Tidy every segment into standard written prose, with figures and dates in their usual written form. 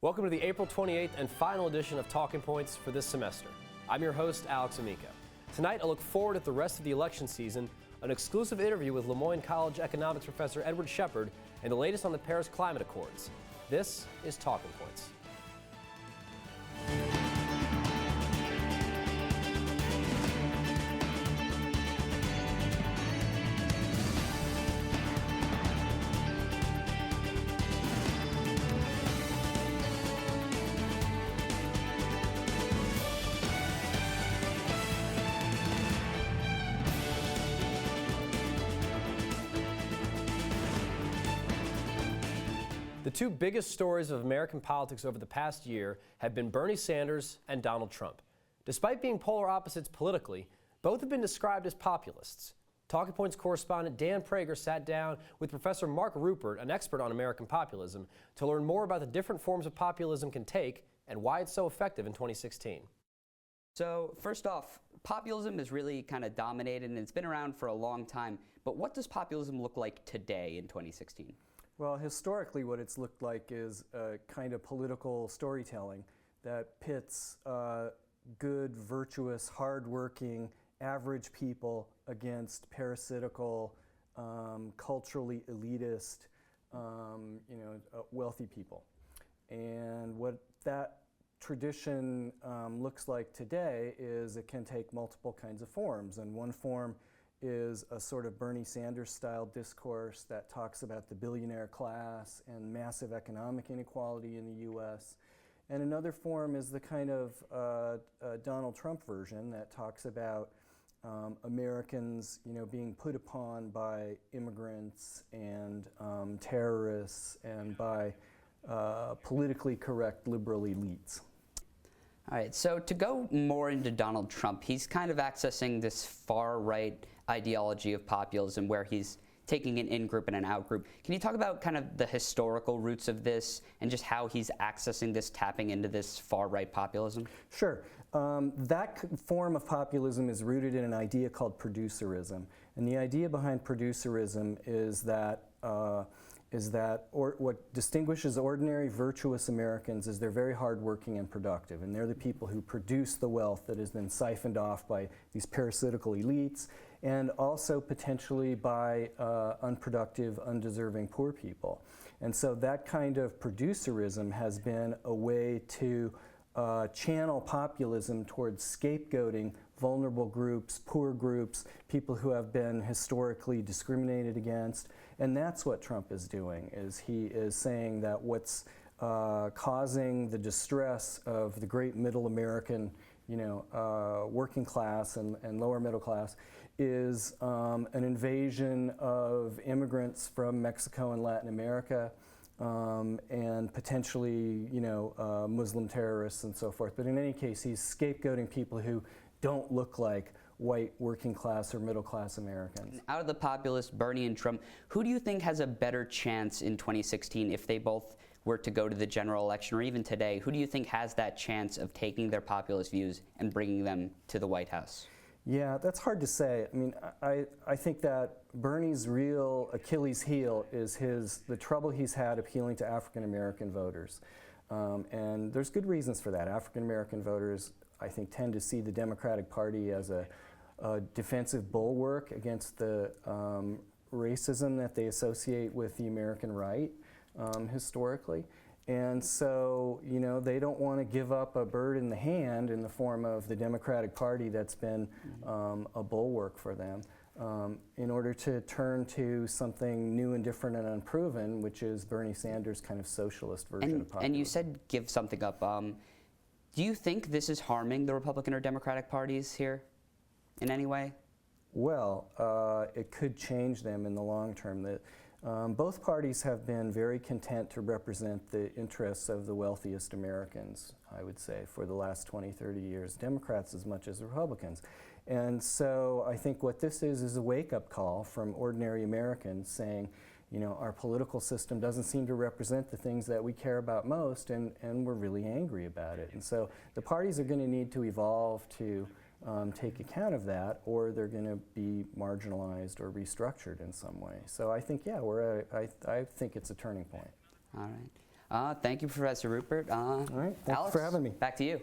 Welcome to the April 28th and final edition of Talking Points for this semester. I'm your host, Alex Amico. Tonight, I look forward at the rest of the election season, an exclusive interview with Lemoyne College economics professor Edward Shepard, and the latest on the Paris Climate Accords. This is Talking Points. The two biggest stories of American politics over the past year have been Bernie Sanders and Donald Trump. Despite being polar opposites politically, both have been described as populists. Talking Points correspondent Dan Prager sat down with Professor Mark Rupert, an expert on American populism, to learn more about the different forms of populism can take and why it's so effective in 2016. So first off, populism is really kind of dominated and it's been around for a long time. But what does populism look like today in 2016? Well, historically, what it's looked like is a kind of political storytelling that pits good, virtuous, hardworking, average people against parasitical, culturally elitist, wealthy people. And what that tradition looks like today is it can take multiple kinds of forms. And one form is a sort of Bernie Sanders-style discourse that talks about the billionaire class and massive economic inequality in the U.S. And another form is the kind of Donald Trump version that talks about Americans, being put upon by immigrants and terrorists and by politically correct liberal elites. All right, so to go more into Donald Trump, he's kind of accessing this far-right ideology of populism where he's taking an in-group and an out-group. Can you talk about kind of the historical roots of this and just how he's accessing this, tapping into this far-right populism? Sure. That form of populism is rooted in an idea called producerism. And the idea behind producerism is that what distinguishes ordinary virtuous Americans is they're very hardworking and productive, and they're the people who produce the wealth that is then siphoned off by these parasitical elites and also potentially by unproductive, undeserving poor people. And so that kind of producerism has been a way to channel populism towards scapegoating vulnerable groups, poor groups, people who have been historically discriminated against. And that's what Trump is doing, is he is saying that what's causing the distress of the great middle American, working class and lower middle class is an invasion of immigrants from Mexico and Latin America, and potentially, Muslim terrorists and so forth. But in any case, he's scapegoating people who don't look like white working class or middle class Americans. And out of the populists, Bernie and Trump, who do you think has a better chance in 2016 if they both were to go to the general election, or even today? Who do you think has that chance of taking their populist views and bringing them to the White House? Yeah, that's hard to say. I mean, I think that Bernie's real Achilles heel is the trouble he's had appealing to African American voters. And there's good reasons for that. African American voters, I think, tend to see the Democratic Party as a defensive bulwark against the racism that they associate with the American right historically. And so, they don't want to give up a bird in the hand in the form of the Democratic Party that's been a bulwark for them in order to turn to something new and different and unproven, which is Bernie Sanders' kind of socialist version of populism. And you said give something up. Do you think this is harming the Republican or Democratic parties here in any way? Well, it could change them in the long term. Both parties have been very content to represent the interests of the wealthiest Americans, I would say, for the last 20, 30 years, Democrats as much as Republicans. And so I think what this is a wake-up call from ordinary Americans saying, our political system doesn't seem to represent the things that we care about most, and we're really angry about it. And so the parties are going to need to evolve to take account of that, or they're going to be marginalized or restructured in some way. So I think, yeah, I think it's a turning point. All right. Thank you, Professor Rupert. All right, thanks Alex, for having me. Back to you.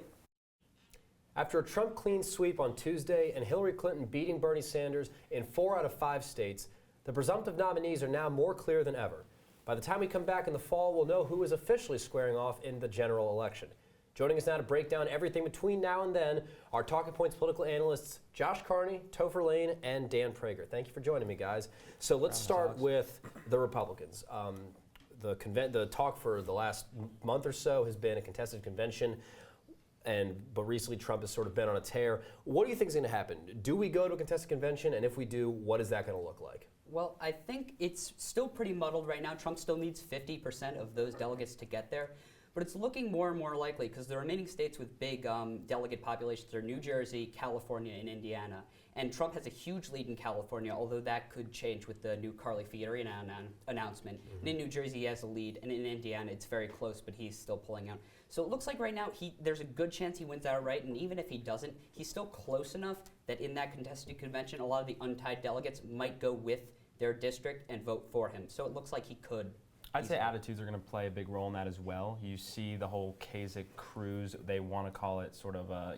After a Trump clean sweep on Tuesday and Hillary Clinton beating Bernie Sanders in 4 out of 5 states, the presumptive nominees are now more clear than ever. By the time we come back in the fall, we'll know who is officially squaring off in the general election. Joining us now to break down everything between now and then are Talking Points political analysts Josh Carney, Topher Lane, and Dan Prager. Thank you for joining me, guys. So let's start with the Republicans. The talk for the last month or so has been a contested convention, but recently Trump has sort of been on a tear. What do you think is going to happen? Do we go to a contested convention, and if we do, what is that going to look like? Well, I think it's still pretty muddled right now. Trump still needs 50% of those delegates to get there. But it's looking more and more likely because the remaining states with big delegate populations are New Jersey, California, and Indiana. And Trump has a huge lead in California, although that could change with the new Carly Fiorina announcement. Mm-hmm. And in New Jersey, he has a lead, and in Indiana, it's very close, but he's still pulling out. So it looks like right now there's a good chance he wins outright, and even if he doesn't, he's still close enough that in that contested convention, a lot of the untied delegates might go with their district and vote for him. So it looks like he could. I'd say attitudes are going to play a big role in that as well. You see the whole Kasich cruise, they want to call it sort of a,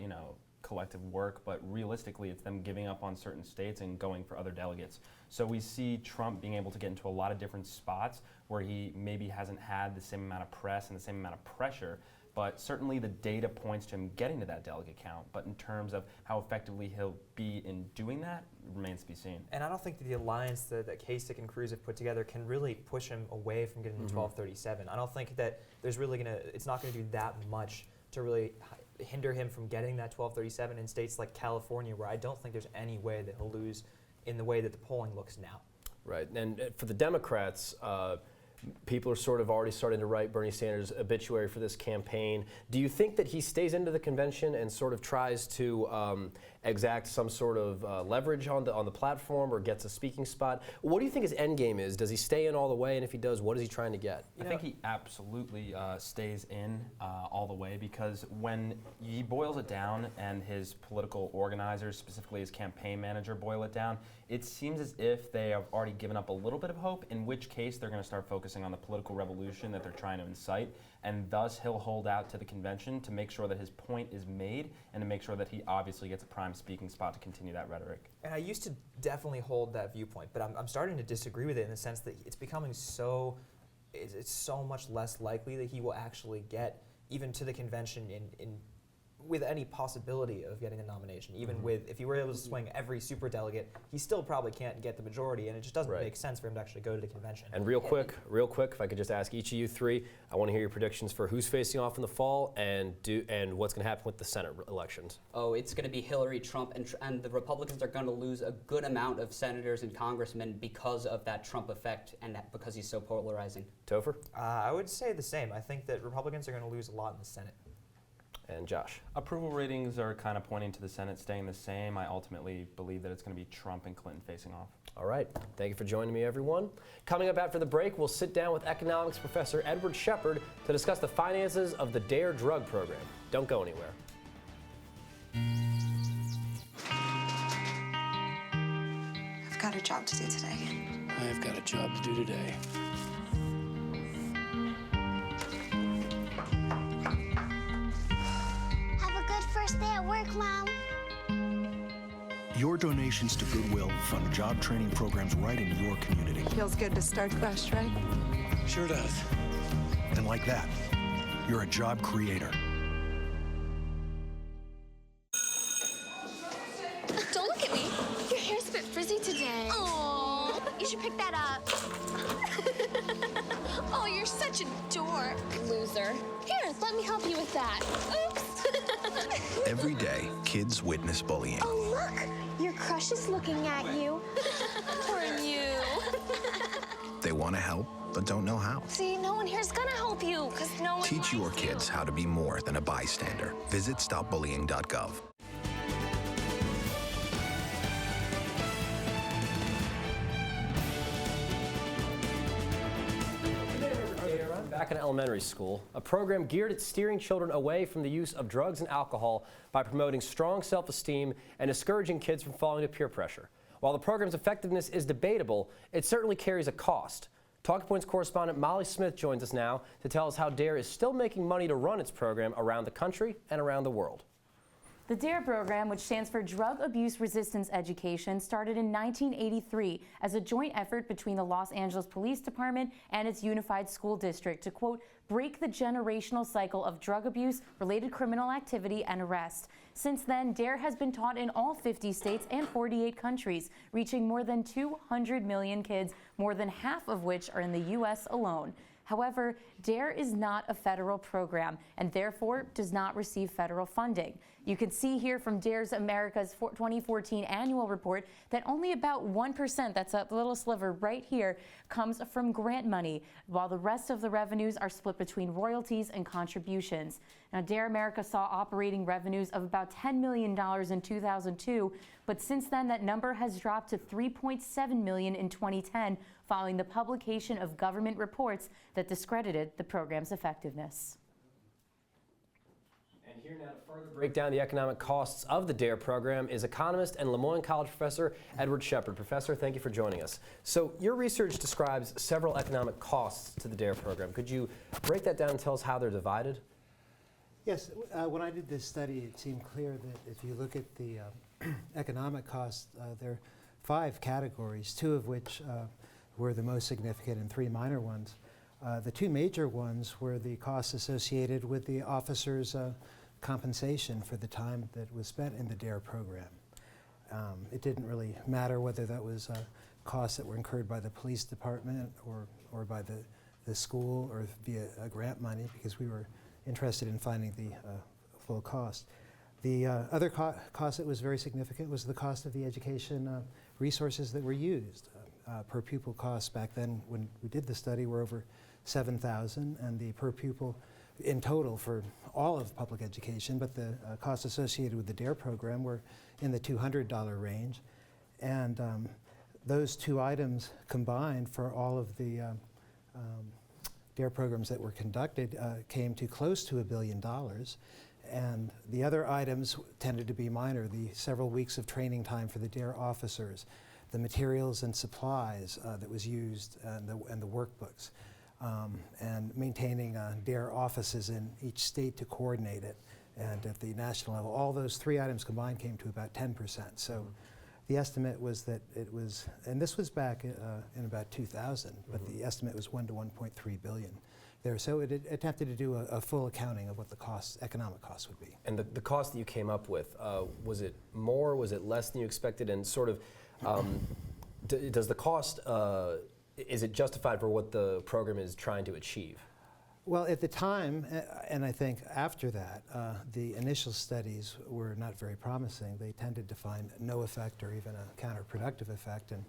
collective work, but realistically it's them giving up on certain states and going for other delegates. So we see Trump being able to get into a lot of different spots where he maybe hasn't had the same amount of press and the same amount of pressure, but certainly the data points to him getting to that delegate count. But in terms of how effectively he'll be in doing that, remains to be seen. And I don't think that the alliance that Kasich and Cruz have put together can really push him away from getting to 1237. I don't think that there's really it's not going to do that much to really hinder him from getting that 1237 in states like California, where I don't think there's any way that he'll lose in the way that the polling looks now. Right, and for the Democrats, people are sort of already starting to write Bernie Sanders' obituary for this campaign. Do you think that he stays into the convention and sort of tries to exact some sort of leverage on the platform or gets a speaking spot? What do you think his end game is? Does he stay in all the way? And if he does, what is he trying to get? I think he absolutely stays in all the way, because when he boils it down and his political organizers, specifically his campaign manager, boil it down, it seems as if they have already given up a little bit of hope, in which case they're going to start focusing on the political revolution that they're trying to incite, and thus he'll hold out to the convention to make sure that his point is made and to make sure that he obviously gets a prime speaking spot to continue that rhetoric. And I used to definitely hold that viewpoint, but I'm starting to disagree with it in the sense that it's becoming it's so much less likely that he will actually get even to the convention with any possibility of getting a nomination. Even if he were able to swing every superdelegate, he still probably can't get the majority, and it just doesn't make sense for him to actually go to the convention. And real quick, if I could just ask each of you three, I want to hear your predictions for who's facing off in the fall and what's going to happen with the Senate elections. Oh, it's going to be Hillary, Trump, and the Republicans are going to lose a good amount of senators and congressmen because of that Trump effect and because he's so polarizing. Topher? I would say the same. I think that Republicans are going to lose a lot in the Senate. And Josh? Approval ratings are kind of pointing to the Senate staying the same. I ultimately believe that it's going to be Trump and Clinton facing off. All right. Thank you for joining me, everyone. Coming up after the break, we'll sit down with economics professor Edward Shepard to discuss the finances of the D.A.R.E. drug program. Don't go anywhere. I've got a job to do today. I've got a job to do today. First day at work, Mom. Your donations to Goodwill fund job training programs right in your community. Feels good to start fresh, right? Sure does. And like that, you're a job creator. Don't look at me. Your hair's a bit frizzy today. Oh, you should pick that up. Oh, you're such a dork. Loser. Here, let me help you with that. Oops. Every day, kids witness bullying. Oh, look. Your crush is looking at you. Poor you. They want to help, but don't know how. See, no one here's gonna help you, because no one Teach your likes kids you. how to be more than a bystander. Visit stopbullying.gov. Back in elementary school, a program geared at steering children away from the use of drugs and alcohol by promoting strong self-esteem and discouraging kids from falling to peer pressure. While the program's effectiveness is debatable, it certainly carries a cost. Talking Points correspondent Molly Smith joins us now to tell us how D.A.R.E is still making money to run its program around the country and around the world. The D.A.R.E program, which stands for Drug Abuse Resistance Education, started in 1983 as a joint effort between the Los Angeles Police Department and its Unified School District to, quote, break the generational cycle of drug abuse, related criminal activity, and arrest. Since then, D.A.R.E has been taught in all 50 states and 48 countries, reaching more than 200 million kids, more than half of which are in the U.S. alone. However, D.A.R.E is not a federal program and therefore does not receive federal funding. You can see here from D.A.R.E America's 2014 annual report that only about 1%, that's a little sliver right here, comes from grant money, while the rest of the revenues are split between royalties and contributions. Now, D.A.R.E America saw operating revenues of about $10 million in 2002, but since then that number has dropped to $3.7 million in 2010, following the publication of government reports that discredited the program's effectiveness. And here now to further break down the economic costs of the D.A.R.E program is economist and Lemoyne College professor Edward Shepard. Professor, thank you for joining us. So your research describes several economic costs to the D.A.R.E program. Could you break that down and tell us how they're divided? Yes, when I did this study, it seemed clear that if you look at the economic costs, there are 5 categories, 2 of which were the most significant and 3 minor ones. The 2 major ones were the costs associated with the officers' compensation for the time that was spent in the D.A.R.E program. It didn't really matter whether that was costs that were incurred by the police department or by the school or via grant money, because we were interested in finding the full cost. The other cost that was very significant was the cost of the education resources that were used. Per pupil costs back then when we did the study were over $7,000, and the per pupil in total for all of public education, but the costs associated with the D.A.R.E program were in the $200 range. And those 2 items combined for all of the D.A.R.E programs that were conducted came to close to $1 billion. And the other items tended to be minor, the several weeks of training time for the D.A.R.E officers, the materials and supplies that was used, and the workbooks, and maintaining D.A.R.E offices in each state to coordinate it, and at the national level. All those 3 items combined came to about 10%. So the estimate was that it was, and this was back in about 2000, but the estimate was $1 to $1.3 billion there. So it attempted to do a full accounting of what the costs, economic costs would be. And the cost that you came up with, was it more, was it less than you expected, and sort of, does the cost, is it justified for what the program is trying to achieve? Well, at the time, and I think after that, the initial studies were not very promising. They tended to find no effect or even a counterproductive effect, and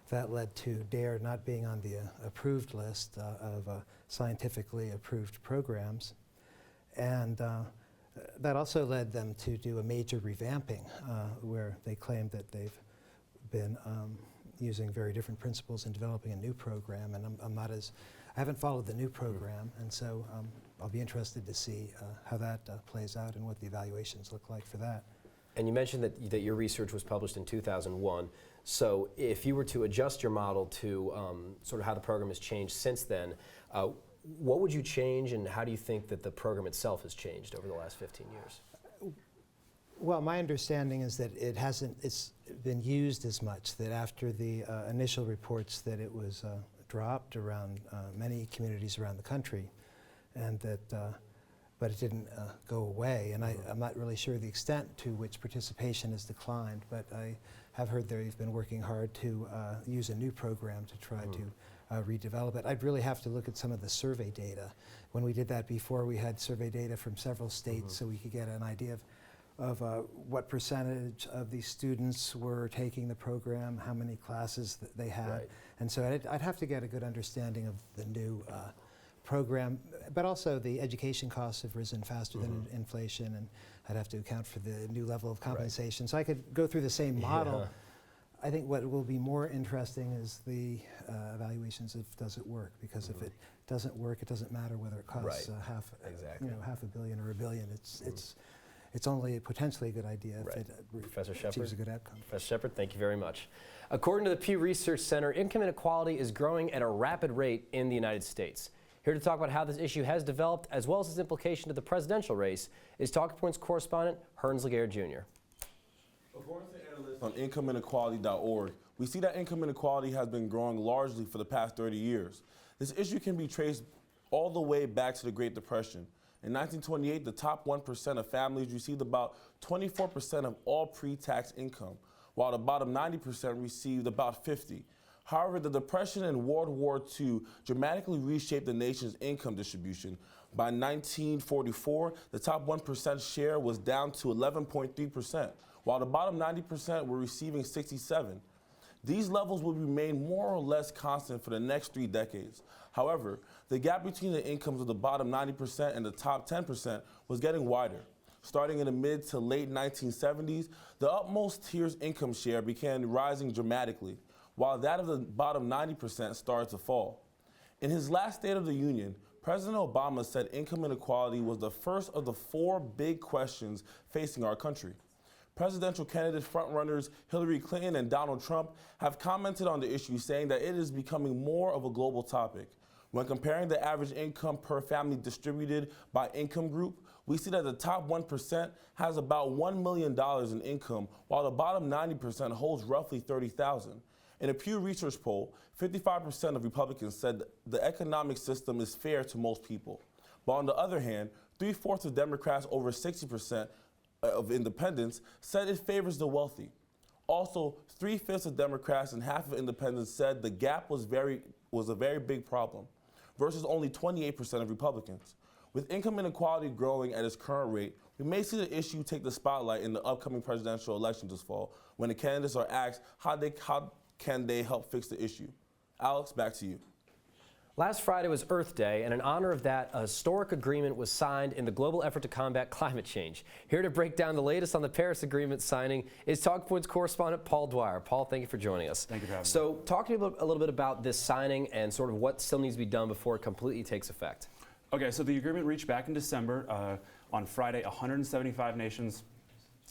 that led to D.A.R.E not being on the approved list of scientifically approved programs. And that also led them to do a major revamping where they claimed that they've been using very different principles in developing a new program, and I haven't followed the new program, and so I'll be interested to see how that plays out and what the evaluations look like for that. And you mentioned that your research was published in 2001. So if you were to adjust your model to sort of how the program has changed since then, what would you change, and how do you think that the program itself has changed over the last 15 years? Well, my understanding is that it's been used as much, that after the initial reports that it was dropped around many communities around the country, and that, but it didn't go away. And I'm not really sure the extent to which participation has declined, but I have heard they've been working hard to use a new program to try to redevelop it. I'd really have to look at some of the survey data. When we did that before, we had survey data from several states, so we could get an idea of what percentage of these students were taking the program, how many classes that they had. Right. And so I'd have to get a good understanding of the new program, but also the education costs have risen faster than inflation, and I'd have to account for the new level of compensation. Right. So I could go through the same model. Yeah. I think what will be more interesting is the evaluations of does it work, because if it doesn't work, it doesn't matter whether it costs half $500 million or $1 billion. It's only potentially a good idea if it achieves a good outcome. Professor Shepard, thank you very much. According to the Pew Research Center, income inequality is growing at a rapid rate in the United States. Here to talk about how this issue has developed, as well as its implication to the presidential race, is Talking Points correspondent Hearns Laguerre Jr. According to analysts on incomeinequality.org, we see that income inequality has been growing largely for the past 30 years. This issue can be traced all the way back to the Great Depression. In 1928, the top 1% of families received about 24% of all pre-tax income, while the bottom 90% received about 50%. However, the Depression and World War II dramatically reshaped the nation's income distribution. By 1944, the top 1% share was down to 11.3%, while the bottom 90% were receiving 67%. These levels will remain more or less constant for the next 3 decades. However, the gap between the incomes of the bottom 90% and the top 10% was getting wider. Starting in the mid to late 1970s, the upmost tier's income share began rising dramatically, while that of the bottom 90% started to fall. In his last State of the Union, President Obama said income inequality was the first of the 4 big questions facing our country. Presidential candidate frontrunners Hillary Clinton and Donald Trump have commented on the issue, saying that it is becoming more of a global topic. When comparing the average income per family distributed by income group, we see that the top 1% has about $1 million in income, while the bottom 90% holds roughly $30,000. In a Pew Research poll, 55% of Republicans said the economic system is fair to most people. But on the other hand, 3/4 of Democrats, over 60% of independents, said it favors the wealthy. Also, 3/5 of Democrats and half of independents said the gap was a very big problem, versus only 28% of Republicans. With income inequality growing at its current rate, we may see the issue take the spotlight in the upcoming presidential election this fall, when the candidates are asked how can they help fix the issue. Alex, back to you. Last Friday was Earth Day, and in honor of that, a historic agreement was signed in the global effort to combat climate change. Here to break down the latest on the Paris Agreement signing is Talking Points correspondent Paul Dwyer. Paul, thank you for joining us. Thank you for having me. So talk to me a little bit about this signing and sort of what still needs to be done before it completely takes effect. Okay, so the agreement reached back in December. On Friday, 175 nations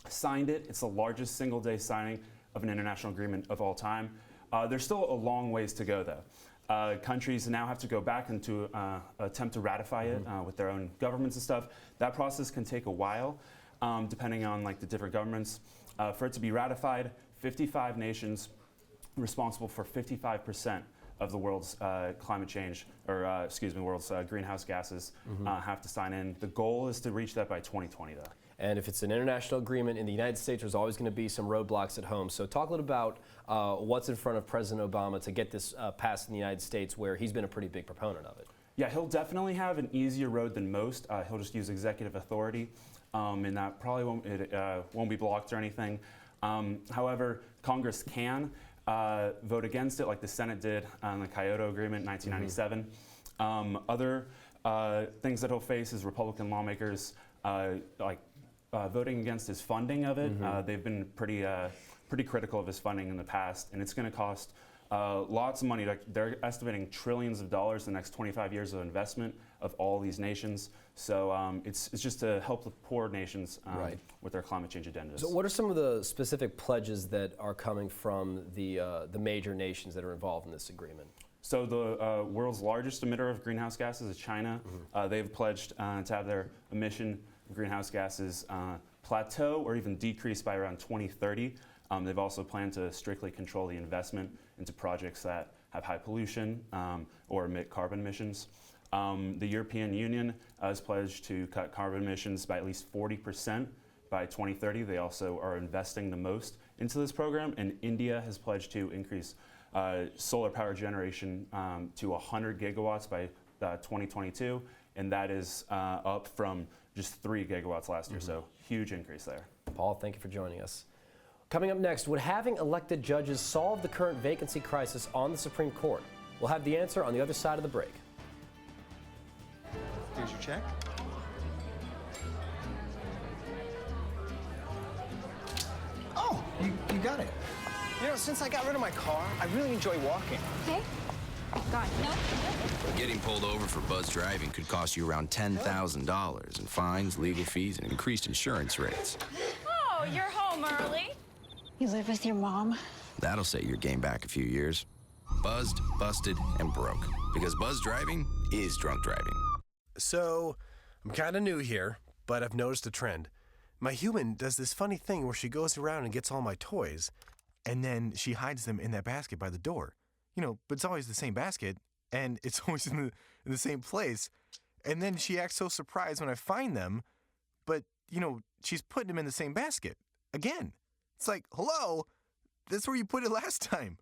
signed it. It's the largest single-day signing of an international agreement of all time. There's still a long ways to go, though. Countries now have to go back and to attempt to ratify it with their own governments and stuff. That process can take a while, depending on like the different governments. For it to be ratified, 55 nations responsible for 55% of the world's climate change, or world's greenhouse gases have to sign in. The goal is to reach that by 2020, though. And if it's an international agreement in the United States, there's always going to be some roadblocks at home. So talk a little about what's in front of President Obama to get this passed in the United States, where he's been a pretty big proponent of it. Yeah, he'll definitely have an easier road than most. He'll just use executive authority, and that probably won't be blocked or anything. However, Congress can vote against it, like the Senate did on the Kyoto Agreement in 1997. Other things that he'll face is Republican lawmakers voting against his funding of it. They've been pretty critical of his funding in the past, and it's going to cost lots of money. They're estimating trillions of dollars in the next 25 years of investment of all these nations. So it's just to help the poor nations with their climate change agendas. So what are some of the specific pledges that are coming from the major nations that are involved in this agreement? So the world's largest emitter of greenhouse gases is China. They've pledged to have their emission of greenhouse gases plateau or even decrease by around 2030. They've also planned to strictly control the investment into projects that have high pollution or emit carbon emissions. The European Union has pledged to cut carbon emissions by at least 40% by 2030. They also are investing the most into this program, and India has pledged to increase solar power generation to 100 gigawatts by 2022, and that is up from just 3 gigawatts last year, so huge increase there. Paul, thank you for joining us. Coming up next, would having elected judges solve the current vacancy crisis on the Supreme Court? We'll have the answer on the other side of the break. Here's your check. Oh, you got it. You know, since I got rid of my car, I really enjoy walking. Okay. God, no. Getting pulled over for buzz driving could cost you around $10,000 in fines, legal fees, and increased insurance rates. Oh, you're home early. You live with your mom? That'll set your game back a few years. Buzzed, busted, and broke. Because buzz driving is drunk driving. So, I'm kind of new here, but I've noticed a trend. My human does this funny thing where she goes around and gets all my toys, and then she hides them in that basket by the door. You know, but it's always the same basket, and it's always in the same place. And then she acts so surprised when I find them, but, you know, she's putting them in the same basket. Again. It's like, hello, that's where you put it last time.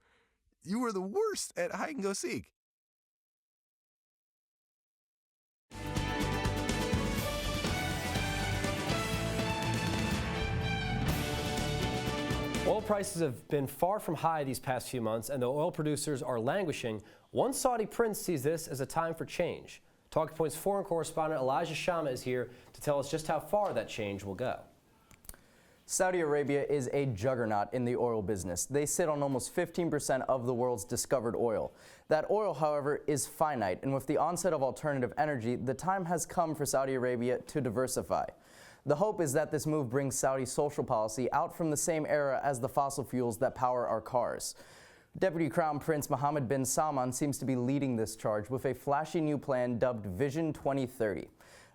You were the worst at hide and go seek. Oil prices have been far from high these past few months, and though oil producers are languishing, one Saudi prince sees this as a time for change. Talking Point's foreign correspondent Elijah Shama is here to tell us just how far that change will go. Saudi Arabia is a juggernaut in the oil business. They sit on almost 15% of the world's discovered oil. That oil, however, is finite, and with the onset of alternative energy, the time has come for Saudi Arabia to diversify. The hope is that this move brings Saudi social policy out from the same era as the fossil fuels that power our cars. Deputy Crown Prince Mohammed bin Salman seems to be leading this charge with a flashy new plan dubbed Vision 2030.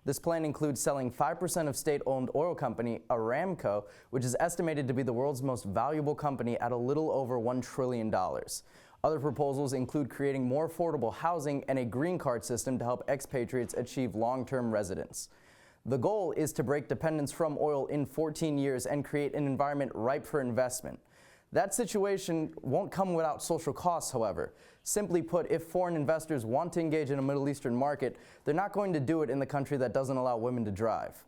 This plan includes selling 5% of state-owned oil company Aramco, which is estimated to be the world's most valuable company at a little over $1 trillion. Other proposals include creating more affordable housing and a green card system to help expatriates achieve long-term residence. The goal is to break dependence from oil in 14 years and create an environment ripe for investment. That situation won't come without social costs, however. Simply put, if foreign investors want to engage in a Middle Eastern market, they're not going to do it in the country that doesn't allow women to drive.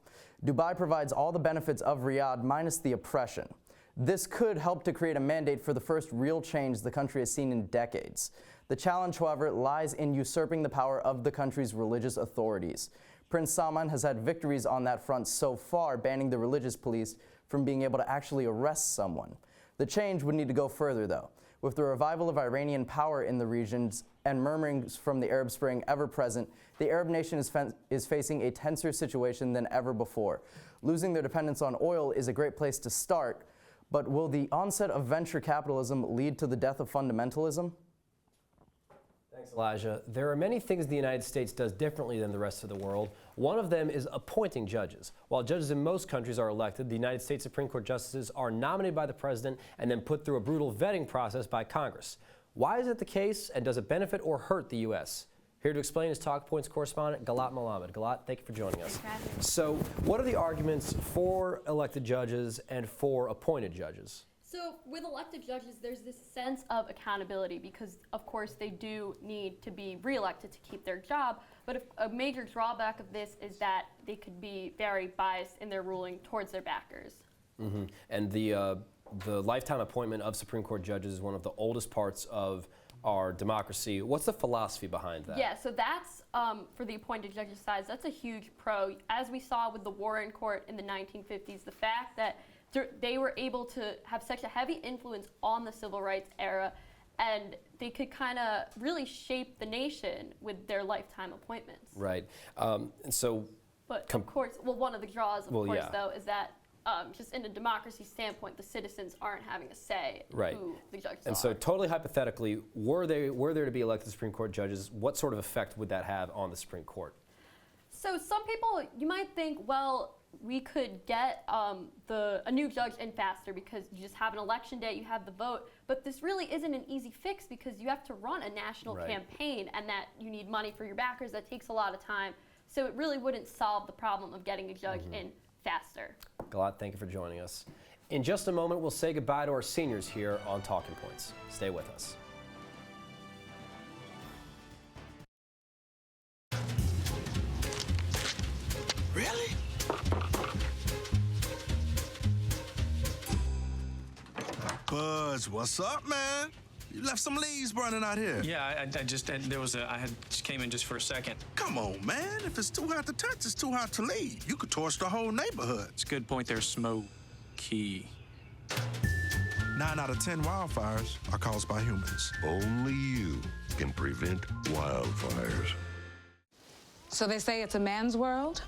Dubai provides all the benefits of Riyadh minus the oppression. This could help to create a mandate for the first real change the country has seen in decades. The challenge, however, lies in usurping the power of the country's religious authorities. Prince Salman has had victories on that front so far, banning the religious police from being able to actually arrest someone. The change would need to go further, though. With the revival of Iranian power in the regions and murmurings from the Arab Spring ever present, the Arab nation is facing a tenser situation than ever before. Losing their dependence on oil is a great place to start, but will the onset of venture capitalism lead to the death of fundamentalism? Thanks, Elijah. There are many things the United States does differently than the rest of the world. One of them is appointing judges. While judges in most countries are elected, the United States Supreme Court justices are nominated by the president and then put through a brutal vetting process by Congress. Why is it the case, and does it benefit or hurt the U.S.? Here to explain is Talk Point's correspondent Galat Mohammed. Galat, thank you for joining us. So, what are the arguments for elected judges and for appointed judges? So with elected judges, there's this sense of accountability because, of course, they do need to be reelected to keep their job. But a major drawback of this is that they could be very biased in their ruling towards their backers. Mm-hmm. And the lifetime appointment of Supreme Court judges is one of the oldest parts of our democracy. What's the philosophy behind that? Yeah, so that's, for the appointed judges' side, that's a huge pro. As we saw with the Warren Court in the 1950s, the fact that they were able to have such a heavy influence on the civil rights era, and they could kind of really shape the nation with their lifetime appointments. Right. And so, but of course, well, one of the draws, of course, though, is that just in a democracy standpoint, the citizens aren't having a say in who the judges are. And so, totally hypothetically, were there to be elected Supreme Court judges, what sort of effect would that have on the Supreme Court? So some people, you might think, well, we could get a new judge in faster because you just have an election day, you have the vote. But this really isn't an easy fix because you have to run a national campaign, and that you need money for your backers. That takes a lot of time. So it really wouldn't solve the problem of getting a judge in faster. Galat, thank you for joining us. In just a moment, we'll say goodbye to our seniors here on Talking Points. Stay with us. Really? Buzz, what's up, man? You left some leaves burning out here. Yeah, I just came in just for a second. Come on, man. If it's too hot to touch, it's too hot to leave. You could torch the whole neighborhood. It's a good point there, Smokey. 9 out of 10 wildfires are caused by humans. Only you can prevent wildfires. So they say it's a man's world?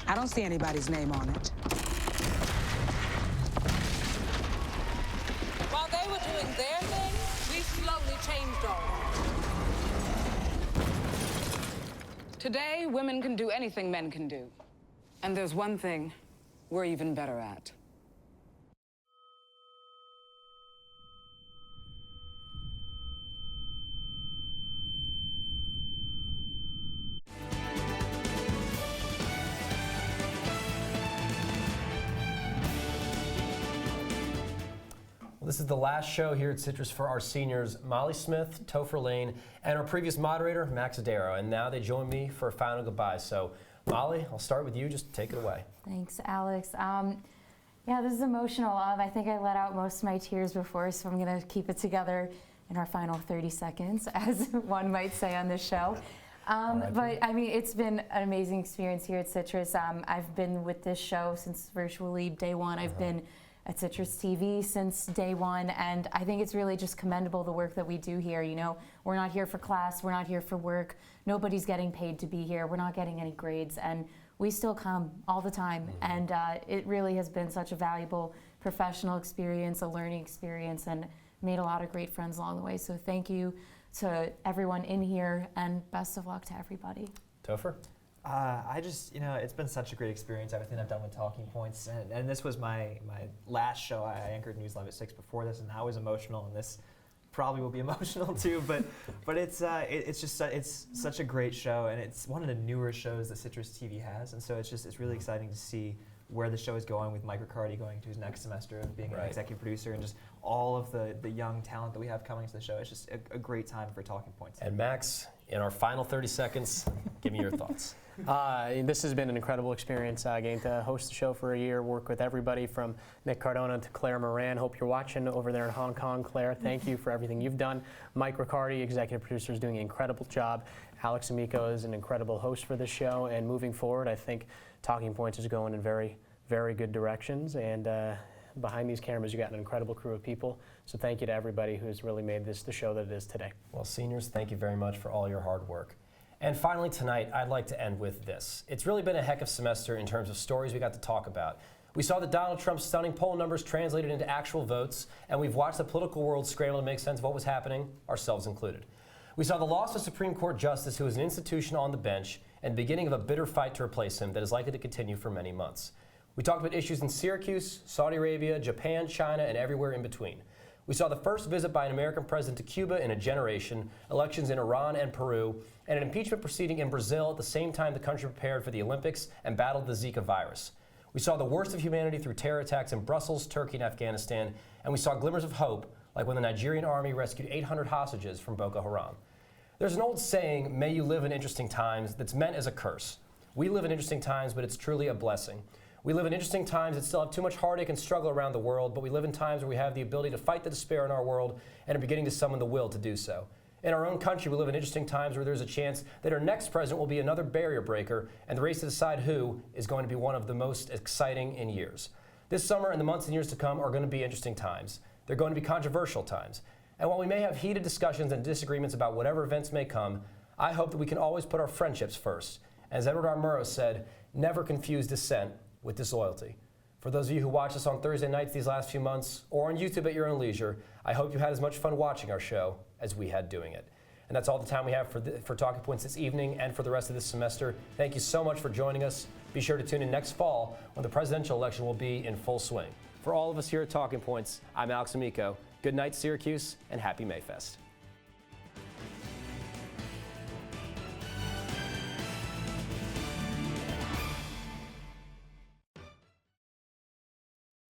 I don't see anybody's name on it. While they were doing their Today, women can do anything men can do. And there's one thing we're even better at. This is the last show here at Citrus for our seniors, Molly Smith, Topher Lane, and our previous moderator, Max D.A.R.E. And now they join me for a final goodbye. So, Molly, I'll start with you. Just take it away. Thanks, Alex. Yeah, this is emotional. I think I let out most of my tears before, so I'm going to keep it together in our final 30 seconds, as one might say on this show. But I mean, it's been an amazing experience here at Citrus. I've been with this show since virtually day one. I've been at Citrus TV since day one, and I think it's really just commendable the work that we do here. You know, we're not here for class, we're not here for work, nobody's getting paid to be here, we're not getting any grades, and we still come all the time. And it really has been such a valuable professional experience, a learning experience, and made a lot of great friends along the way. So thank you to everyone in here, and best of luck to everybody. Topher? I just, you know, it's been such a great experience, everything I've done with Talking Points. And this was my last show. I anchored News Live at 6 before this, and I was emotional, and this probably will be emotional too. But it's such a great show, and it's one of the newer shows that Citrus TV has. And so it's really exciting to see where the show is going, with Mike Riccardi going to his next semester of being an executive producer, and just all of the young talent that we have coming to the show. It's just a great time for Talking Points. And Max, in our final 30 seconds, give me your thoughts. This has been an incredible experience, getting to host the show for a year, work with everybody from Nick Cardona to Claire Moran. Hope you're watching over there in Hong Kong. Claire, thank you for everything you've done. Mike Riccardi, executive producer, is doing an incredible job. Alex Amico is an incredible host for this show, and moving forward, I think Talking Points is going in very, very good directions. And behind these cameras, you got an incredible crew of people. So thank you to everybody who's really made this the show that it is today. Well, seniors, thank you very much for all your hard work. And finally tonight, I'd like to end with this. It's really been a heck of a semester in terms of stories we got to talk about. We saw that Donald Trump's stunning poll numbers translated into actual votes, and we've watched the political world scramble to make sense of what was happening, ourselves included. We saw the loss of a Supreme Court justice who is an institution on the bench and the beginning of a bitter fight to replace him that is likely to continue for many months. We talked about issues in Syracuse, Saudi Arabia, Japan, China, and everywhere in between. We saw the first visit by an American president to Cuba in a generation, elections in Iran and Peru, and an impeachment proceeding in Brazil at the same time the country prepared for the Olympics and battled the Zika virus. We saw the worst of humanity through terror attacks in Brussels, Turkey, and Afghanistan, and we saw glimmers of hope, like when the Nigerian army rescued 800 hostages from Boko Haram. There's an old saying, "May you live in interesting times," that's meant as a curse. We live in interesting times, but it's truly a blessing. We live in interesting times that still have too much heartache and struggle around the world, but we live in times where we have the ability to fight the despair in our world and are beginning to summon the will to do so. In our own country, we live in interesting times where there's a chance that our next president will be another barrier breaker, and the race to decide who is going to be one of the most exciting in years. This summer and the months and years to come are going to be interesting times. They're going to be controversial times. And while we may have heated discussions and disagreements about whatever events may come, I hope that we can always put our friendships first. As Edward R. Murrow said, never confuse dissent with disloyalty. For those of you who watch us on Thursday nights these last few months, or on YouTube at your own leisure, I hope you had as much fun watching our show as we had doing it. And that's all the time we have for Talking Points this evening and for the rest of this semester. Thank you so much for joining us. Be sure to tune in next fall when the presidential election will be in full swing. For all of us here at Talking Points, I'm Alex Amico. Good night, Syracuse, and happy Mayfest.